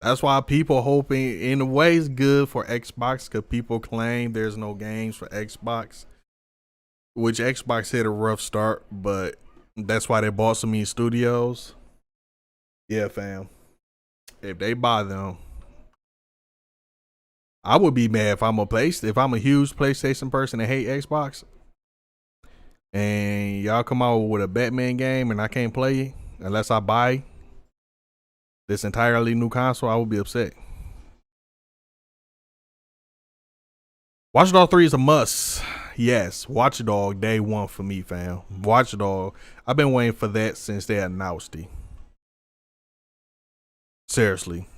That's why people hoping, in a way, it's good for Xbox, because people claim there's no games for Xbox, which Xbox had a rough start, but that's why they bought so many studios. Yeah, fam. If they buy them, I would be mad if I'm a huge PlayStation person and hate Xbox, and y'all come out with a Batman game and I can't play it unless I buy this entirely new console. I would be upset. Watch Dogs 3 is a must. Yes, Watch Dogs day one for me, fam. Watch Dogs. I've been waiting for that since they announced it. Seriously.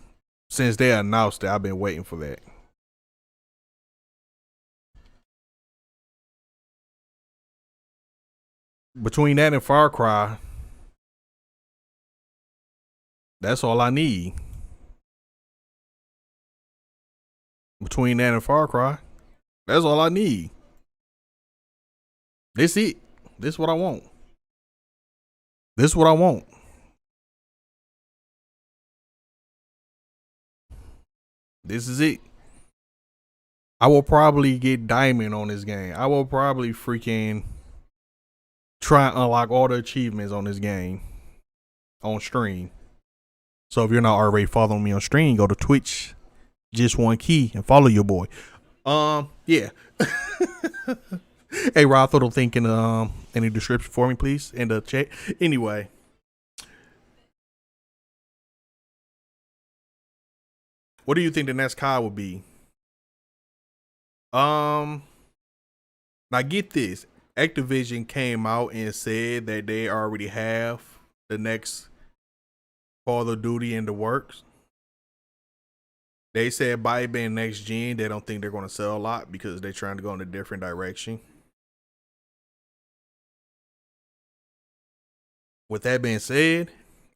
Since they announced it, I've been waiting for that. Between that and Far Cry, that's all I need. Between that and Far Cry, that's all I need. This it. This what I want. This what I want. This is it. I will probably get diamond on this game. I will probably freaking try and unlock all the achievements on this game on stream. So if you're not already following me on stream, go to Twitch, just one key, and follow your boy. Yeah. Hey, Rob, throw the link in the description for me, please, in the chat. Anyway. What do you think the next COD would be? Now get this. Activision came out and said that they already have the next Call of Duty in the works. They said by it being next gen, they don't think they're going to sell a lot because they're trying to go in a different direction. With that being said,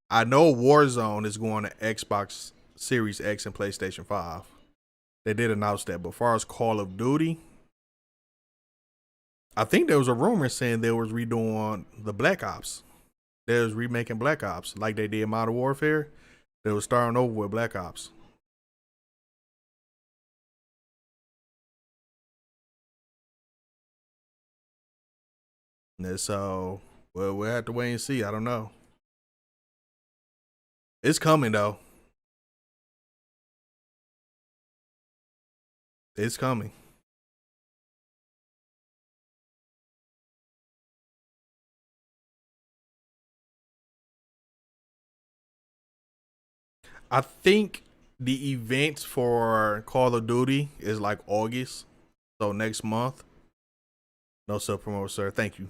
I know Warzone is going to Xbox Series X and PlayStation 5. They did announce that. But as far as Call of Duty, I think there was a rumor saying they was redoing the Black Ops. They was remaking Black Ops like they did Modern Warfare. They was starting over with Black Ops. And so, well, we'll have to wait and see. I don't know. It's coming, though. It's coming. I think the events for Call of Duty is like August. So next month. No self-promote, sir. Thank you.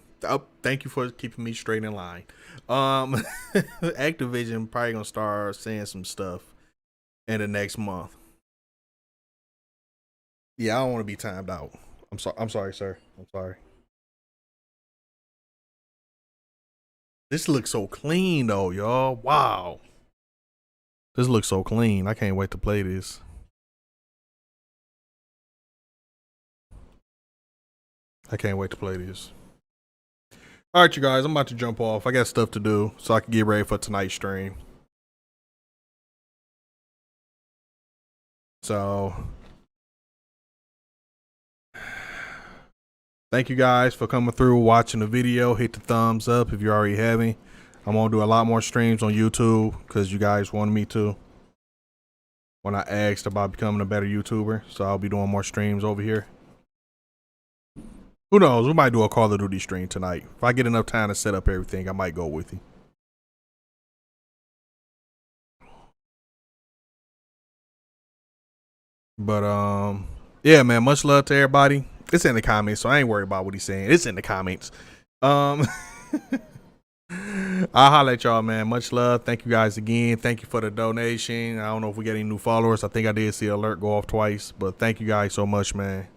Thank you for keeping me straight in line. Activision probably gonna start saying some stuff in the next month. Yeah, I don't want to be timed out. I'm sorry, sir. I'm sorry. This looks so clean though, y'all. Wow. This looks so clean. I can't wait to play this. I can't wait to play this. All right, you guys, I'm about to jump off. I got stuff to do so I can get ready for tonight's stream. So, thank you guys for coming through, watching the video. Hit the thumbs up if you already haven't. I'm going to do a lot more streams on YouTube because you guys wanted me to when I asked about becoming a better YouTuber. So I'll be doing more streams over here. Who knows? We might do a Call of Duty stream tonight. If I get enough time to set up everything, I might go with you. But, yeah, man, much love to everybody. It's in the comments, so I ain't worried about what he's saying. It's in the comments. I'll holler at y'all, man. Much love. Thank you guys again. Thank you for the donation. I don't know if we got any new followers. I think I did see an alert go off twice, but thank you guys so much, man.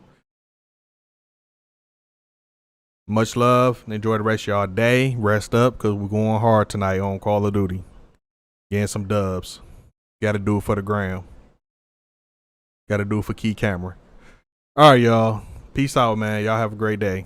Much love. Enjoy the rest of y'all day. Rest up because we're going hard tonight on Call of Duty. Getting some dubs. Got to do it for the gram. Got to do it for Key Camera. All right, y'all. Peace out, man. Y'all have a great day.